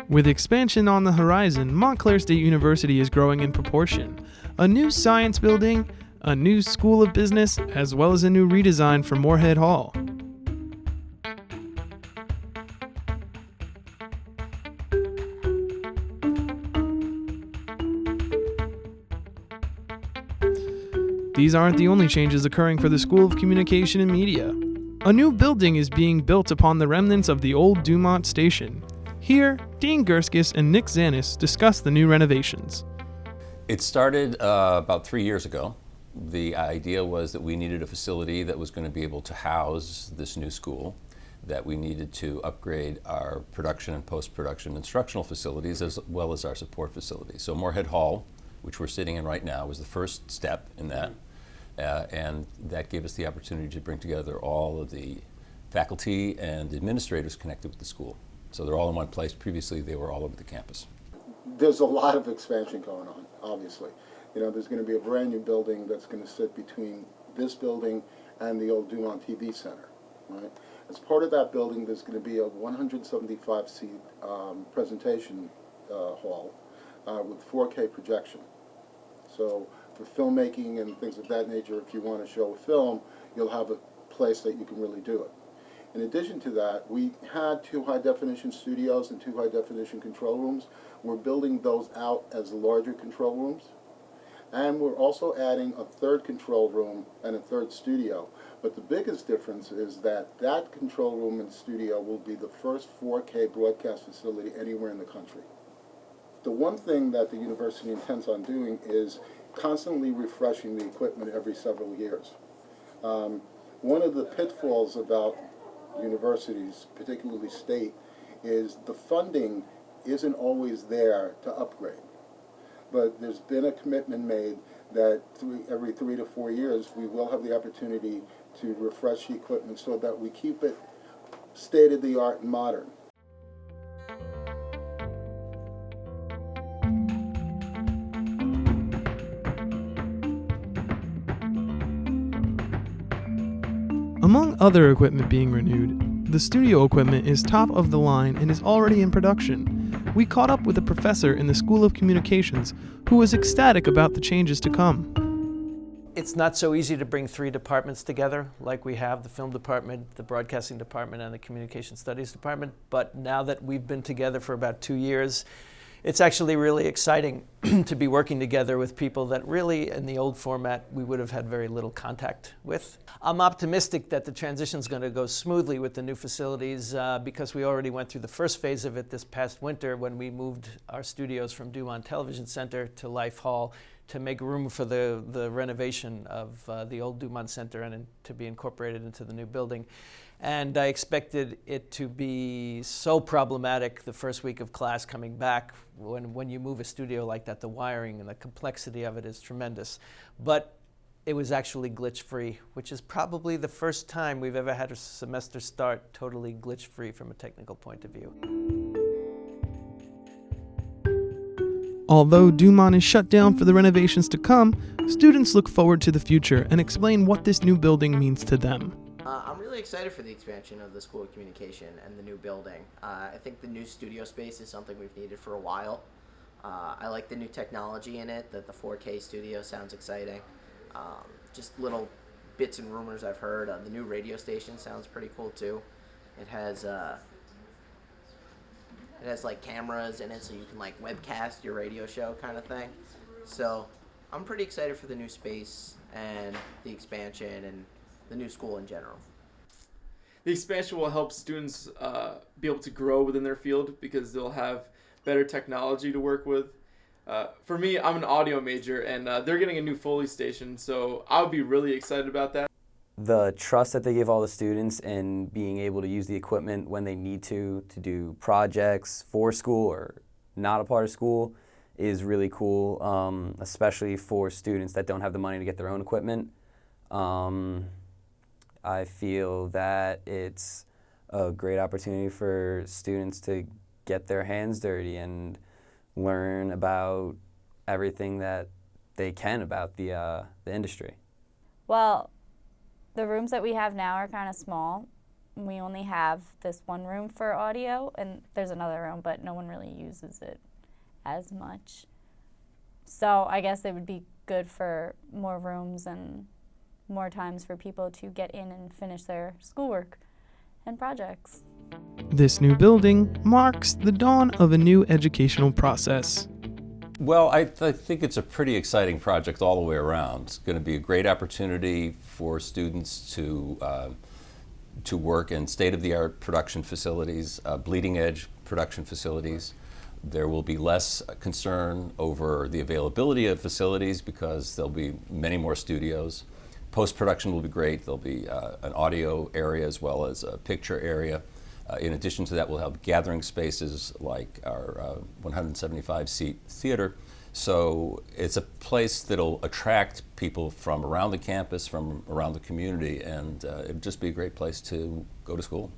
With expansion on the horizon, Montclair State University is growing in proportion. A new science building, a new school of business, as well as a new redesign for Moorhead Hall. These aren't the only changes occurring for the School of Communication and Media. A new building is being built upon the remnants of the old Dumont station. Here, Dean Gerskis and Nick Zanis discuss the new renovations. It started about 3 years ago. The idea was that we needed a facility that was going to be able to house this new school, that we needed to upgrade our production and post-production instructional facilities as well as our support facilities. So Moorhead Hall, which we're sitting in right now, was the first step in that. And that gave us the opportunity to bring together all of the faculty and administrators connected with the school. So they're all in one place. Previously, they were all over the campus. There's a lot of expansion going on, obviously. You know, there's going to be a brand new building that's going to sit between this building and the old Dumont TV Center, right? As part of that building, there's going to be a 175-seat presentation hall with 4K projection. So for filmmaking and things of that nature, if you want to show a film, you'll have a place that you can really do it. In addition to that, we had 2 high-definition studios and 2 high-definition control rooms. We're building those out as larger control rooms. And we're also adding a 3rd control room and a 3rd studio. But the biggest difference is that that control room and studio will be the first 4K broadcast facility anywhere in the country. The one thing that the university intends on doing is constantly refreshing the equipment every several years. One of the pitfalls about universities, particularly state, is the funding isn't always there to upgrade. But there's been a commitment made that every 3 to 4 years we will have the opportunity to refresh the equipment so that we keep it state-of-the-art and modern. Among other equipment being renewed, the studio equipment is top of the line and is already in production. We caught up with a professor in the School of Communications who was ecstatic about the changes to come. It's not so easy to bring 3 departments together like we have, the film department, the broadcasting department, and the communication studies department. But now that we've been together for about 2 years, it's actually really exciting to be working together with people that really, in the old format, we would have had very little contact with. I'm optimistic that the transition is going to go smoothly with the new facilities because we already went through the first phase of it this past winter when we moved our studios from Dumont Television Center to Life Hall to make room for the renovation of the old Dumont Center and to be incorporated into the new building. And I expected it to be so problematic the first week of class coming back. When you move a studio like that, the wiring and the complexity of it is tremendous. But it was actually glitch-free, which is probably the first time we've ever had a semester start totally glitch-free from a technical point of view. Although Dumont is shut down for the renovations to come, students look forward to the future and explain what this new building means to them. I'm really excited for the expansion of the School of Communication and the new building. I think the new studio space is something we've needed for a while. I like the new technology in it, that the 4K studio sounds exciting. Just little bits and rumors I've heard. The new radio station sounds pretty cool too. It has like cameras in it so you can like webcast your radio show kind of thing. So I'm pretty excited for the new space and the expansion and the new school in general. The expansion will help students be able to grow within their field because they'll have better technology to work with. For me, I'm an audio major, and they're getting a new Foley station, so I would be really excited about that. The trust that they give all the students in being able to use the equipment when they need to do projects for school or not a part of school is really cool, especially for students that don't have the money to get their own equipment. I feel that it's a great opportunity for students to get their hands dirty and learn about everything that they can about the industry. Well, The rooms that we have now are kind of small. We only have this one room for audio, and there's another room, but no one really uses it as much. So I guess it would be good for more rooms and more times for people to get in and finish their schoolwork and projects. This new building marks the dawn of a new educational process. Well, I think it's a pretty exciting project all the way around. It's going to be a great opportunity for students to work in state-of-the-art production facilities, bleeding-edge production facilities. There will be less concern over the availability of facilities because there'll be many more studios. Post-production will be great. There'll be an audio area as well as a picture area. In addition to that, we'll have gathering spaces like our 175-seat theater. So it's a place that'll attract people from around the campus, from around the community, and it'll just be a great place to go to school.